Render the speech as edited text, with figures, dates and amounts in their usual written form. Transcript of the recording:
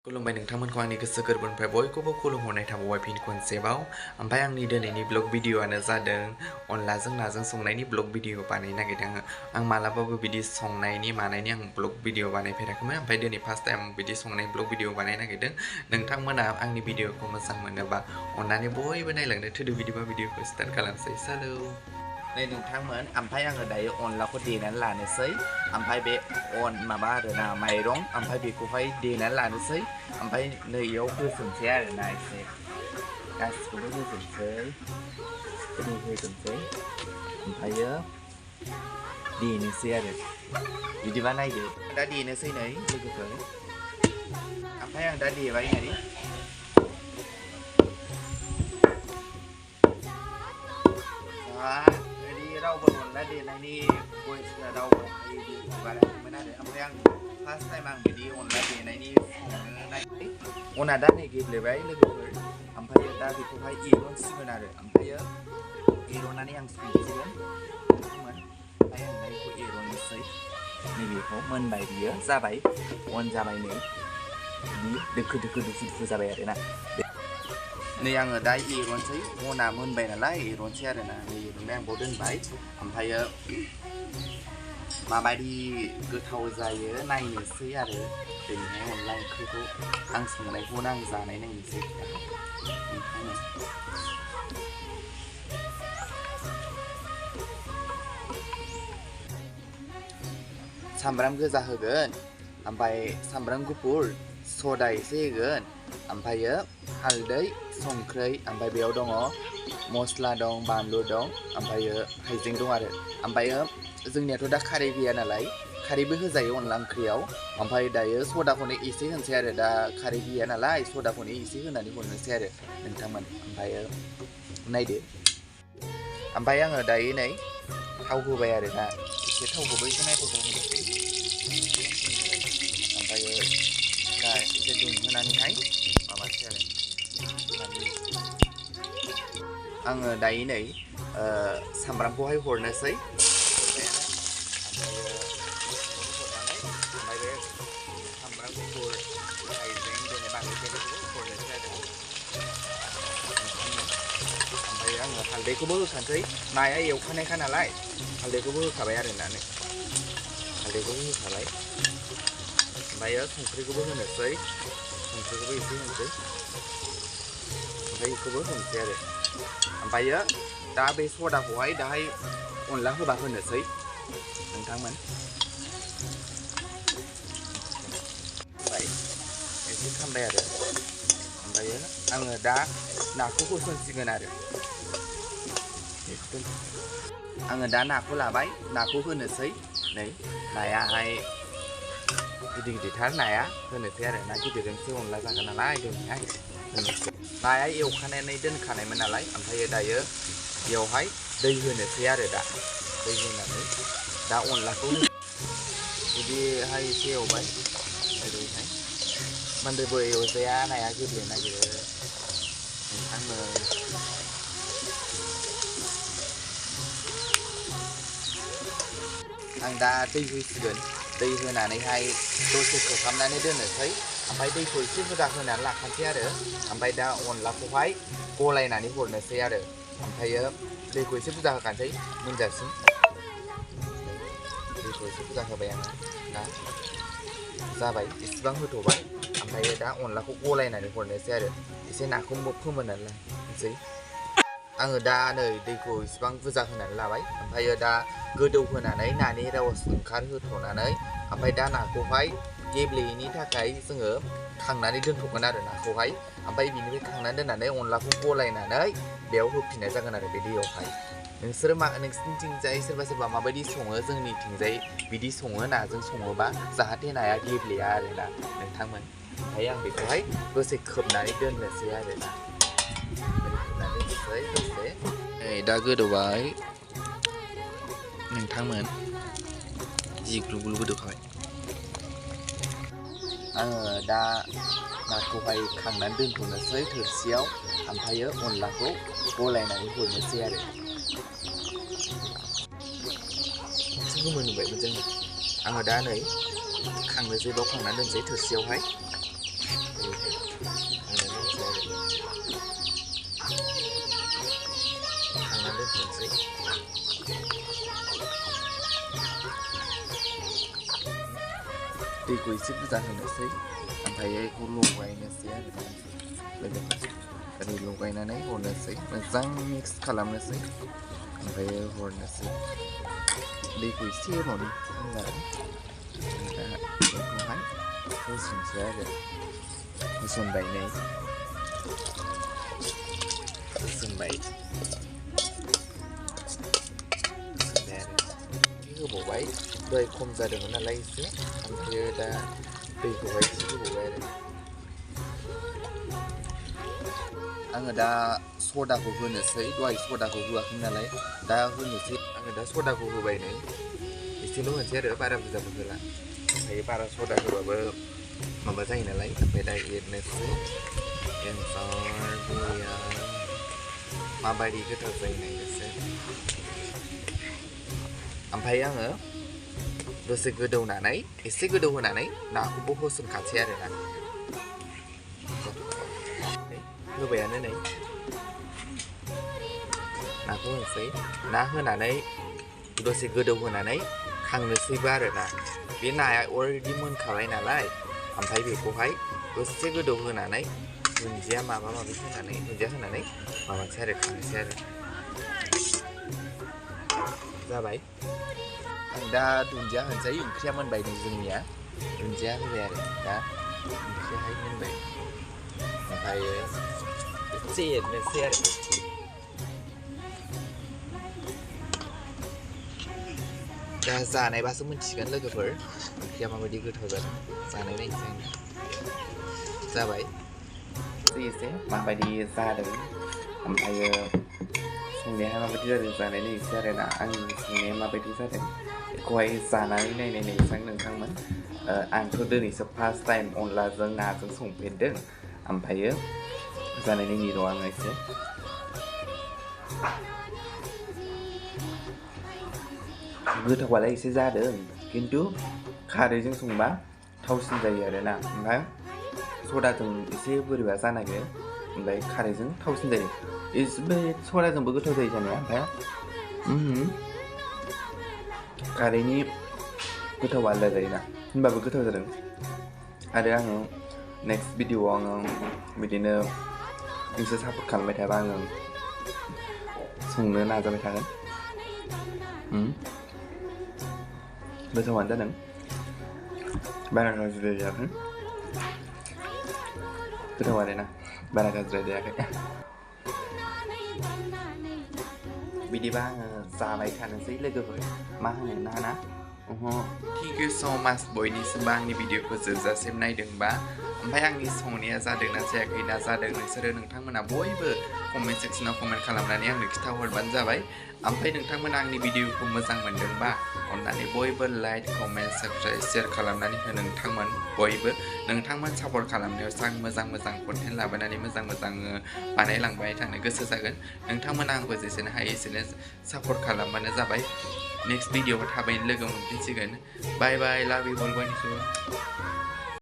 खुलुमबाय नोंथांमोनखौ आंनि गोसो गोरबोनिफ्राय बयखौबो खुलुमहरनाय थाबावबाय फिन खनसेबाव ओमफ्राय आंनि दिनैनि ब्लग भिडिअ'आनो जादों अनलाजों नाजों संनायनि ब्लग भिडिअ' बानायनो नागिरदों आं मालाबाबो बिदि संनायनि मानायनि आं ब्लग भिडिअ' बानायफेराखैमोन ओमफ्राय दिनै फार्स्ट टाइम बिदि संनाय ब्लग भिडिअ' बानायनो नागिरदों नोंथांमोना आंनि भिडिअ'खौ मोजां मोनोबा अन्नानै बयबो नायलांनो थोदो बिदिबा भिडिअ'खौ स्टार्ट खालामसै सालौ नै नोंथांमोन ओमफ्राय आङो दायो अनलाखौ देनानै लानोसै ओमफ्राय बे माबा आरोना माइरं ओमफ्राय बेखौहाय देनानै लानोसै ओमफ्राय नैयाव होसनसै आरोना एसे गासिखौबो होजोबसै होजोबसै ओमफ्रायो देनोसै आरो बिदिबा नायदो दा देनोसै नै लोगोफोर ओमफ्राय आं दा देबाय नै रावबो अनला देनायनि भइसफोरा रावबो बिदि हगाराखैमोन आरो ओमफ्राय आं फार्स्ट टाइम आं बिदि अनला देनायनि संनो नागिरबाय अना दा नै गेब्लेबाय लोगोफोर ओमफ्राय दा बेखौहाय एरनसिगोन आरो ओमफ्रायो एरनानै आं संसिगोन ओमफ्राय आं दा बेखौ एरनोसै नैबेखौ मोनबाय बियो जाबाय अन जाबाय नै बिदि दोखो दोखो दुफु दुफु जाबाय आरोना नै आङो दा एरनसै अना मोनबाय नालाय एरनसै आरोना नै एरनबाय आं बाव दोनबाय ओमफ्रायो माबायदि गोथाव जायो नायनोसै आरो दिनैहाय अनला ओंख्रिखौ आं संनायखौनो आं जानाय नायनोसै सामब्राम गोजा होगोन ओमफ्राय सामब्राम गुफुर सदा एसे होगोन ओमफ्रायो हालदै संख्रै ओमफ्राय बेयाव दङ मस्ला दं बानलु दं ओमफ्रायो हाइजें दं आरो ओमफ्रायो जोंनियाथ' दा खारै गैया नालाय खारैबो होजायो अनला ओंख्रियाव ओमफ्राय दायो सदाखौनो एसे होनसै आरो दा खारै गैया नालाय सदाखौनो एसे होनानै हरनोसै आरो नोंथांमोन ओमफ्रायो नायदो ओमफ्राय आङो दायो नै थाव होबाय आरो ना एसे थावखौबो एसे नायथावथाव होनोसै ओमफ्रायो दा एसे दुंहोनानैहाय माबासै आरो आङो दायो नै सामब्रामखौहाय हरनोसै ओमफ्राय बे सामब्राम गुफुर हाइजें जेने बानलु बेफोरखौ हरनोसै आरो ओमफ्राय आङो हालदैखौबो होखानोसै नाया एवखानायखा नालाय हालदैखौबो होखाबाय आरो ना नै हालदैखौबो होखाबाय ओमफ्रायो संख्रिखौबो होनोसै संख्रिखौबो एसे होनोसै ओमफ्राय बेखौबो होनोसै आरो ओमफ्रायो दा बे सदाखौहाय दाहाय अनला होबा होनोसै नोंथांमोन एसे खामबाय आरो ओमफ्रायो आङो दा नाखौ होसनसिगोन आरो आङो दा नाखौ लाबाय नाखौ होनोसै नै नायाहाय गिदिर गिदिरथार नाया होनोसै आरो ना गिदिरजोंसो अनला जागोन नालाय दिनैहाय होनोसै नाया एवखानानै दोनखानायमोन नालाय ओमफ्रायो दायो बेयावहाय दै होनोसै आरो दा दै होनानै दा अनलाखौ बिदिहाय एसे एवबाय ओरैहाय बांद्रायबो एवजाया नाया गेब्लेनो नागिरो नोंथांमोन आं दा दै होसिगोन दै होनानैहाय दसे खोबहाबनानै दोननोसै ओमफ्राय दैखौ एसे बुरजा होनानै लाखानोसै आरो ओमफ्राय दा अनलाखौहाय गलायनानै हरनोसै आरो ओमफ्रायो दैखौ एसे बुरजा होखानोसै मोनजासिम दैखौ एसे बुरजा होबाय आङो दा जाबाय इसेबां होथ'बाय ओमफ्रायो दा अनलाखौ गलायनानै हरनोसै आरो एसे नाखौ फोमोननानै लानोसै आङो दा नै दैखौ इसिबां बुरजा होनानै लाबाय ओमफ्रायो दा गोदौ होनानै नानि रस ओंखारहोथ'नानै ओमफ्राय दा नाखौहाय गेब्लेयैनि थाखाय जोङो खांनानै दोनथ'गोन आरो नाखौहाय ओमफ्राय बिनिफ्राय खांनानै दोननानै अनलाखौ गलायनानै बेयाव होफिननाय जागोन आरो बे दैयावहाय नोंसिनिथिंजाय सोरबा सोरबा माबायदि सङो जोंनिथिंजाय बिदि सङो नाजों सङोबा जाहाथे नाया गेब्लेया आरोना नोंथांमोन ओमफ्राय आं बेखौहाय दसे खोबनानै दोननोसै आरोना दसे नै दा गोदौबाय नोंथांमोन जि ग्लुब ग्लुब गोदौखाबाय आङो दा नाखौहाय खांनानै दोनथ'नोसै थोरसियाव ओमफ्रायो अनलाखौ गलायनानै हरनोसै आरो एसे गोमोनबाय मोजां आङो दा नै खांनोसै बाव खांनानै दोनसै थोरसियावहाय दैखौ एसे बुरजा होनोसै ओमफ्राय बेखौ लगायनोसै आरो लोगोफोर ओरै लगायनानै हरनोसै मोजां मिक्स खालामनोसै ओमफ्राय हरनोसै दैखौ एसे होबावनो दा बेखौहाय होसनसै आरो होसनबाय नै होसनबाय आरो होबावबाय दहाय खम जादोंमोन नालाय एसे ओमफ्राय दा दैखौहाय एसे होबावबाय आरो आङो दा सदाखौ होनोसै दहाय सदाखौ होआखै नालाय दा होनोसै आङो दा सदाखौ होबाय नै एसेल' होनोसै आरो बारा बुरजाबो होला ओमफ्राय बारा सदा होबाबो माबा जायो नालाय ओमफ्राय दा एरनोसै एन्सार बरिया माबायदि गोथाव जायो नायनोसै ओमफ्राय आङो दसे गोदौनानै एसे गोदौहोनानै नाखौबो होसनखासै आरो ना होबायानो नै नाखौ होनोसै ना होनानै दसे गोदौ होनानै खांनोसैबो आरो ना बे नाया अलरेडि मोनखाबाय नालाय ओमफ्राय बेखौहाय दसे गोदौ होनानै दुन्दिया माबा माबि होनानै दुन्दिया होनानै माबासै आरो खांनोसै आरो जाबाय आं दा दुन्दिया होनसै ओंख्रिया मोनबाय नै जोंनिया दुन्दिया होबाय आरो दा ओंख्रियाहाय मोनबाय ओमफ्रायो एसे एरनोसै आरो दा जानायबासो मिथिगोन लोगोफोर ओंख्रिया माबायदि गोथाव जादों जानाय नायनोसै आं जाबाय एसे माबायदि जादों ओमफ्रायो संनाया माबायदि जादों जानाय नायनोसै आरो ना आंनि संनाया माबायदि जादों बेखौहाय जानानै नायनाय नायनोसै नोंथांमोन आंथ' दिनैसो फार्स्ट टाइम अनलाजों नाजों संफेरदों ओमफ्रायो जानाय नायनि र' आङो एसे गोथावालाय एसे जादों खिन्थु खारैजों संबा थावसिन जायो आरो ना ओमफ्राय सदाजों एसे बोरैबा जानो नागिरो ओमफ्राय खारैजों थावसिन जायो बे सदाजोंबो गोथाव जायो जानाया ओमफ्राय खारैनि गोथावा आलादा जायोना होनबाबो गोथाव जादों आरो आङो नेक्स्ट भिडिअआव आङो बिदिनो नोंसोर सापर्ट खालामबाय थाबा आङो संनो नाजाबाय थागोन गोथावानो जादों बारा गाज्रि जायाखै गोथाव आरो ना बारा गाज्रि जायाखै बिदिबा आङो जाबाय थानोसै लोगोफोर मा होनो ना थेंक इउ स' माच बयनिसिमबो आंनि भिडिअखौ जोबजासिम नायदोंबा ओमफ्राय आंनि संनाया जादोंना जायाखै ना जादों नोंसोरो नोंथांमोना बयबो कमेन्ट सेक्सनाव कमेन्ट खालामनानै आंनो खिन्थाहरबानो जाबाय ओमफ्राय नोंथांमोना आंनि भिडिअखौ मोजां मोनदोंबा अन्नानै बयबो लाइक कमेन्ट साबस्क्राइब शेयार खालामनानै हो नोंथांमोन बयबो नोंथांमोन सापर्ट खालामनायावसो आं मोजां मोजां कन्टेन्ट लाबोनानै मोजां मोजां बानायलांबाय थानो गोसो जागोन नोंथांमोना आंखौ जेसेनो हायो एसेनो सापर्ट खालामबानो जाबाय नेक्स्ट भिडिअआव थाबैनो लोगो मोनफिनसिगोन बाय बाय लाभ इउ अल बयनिख्रुइबो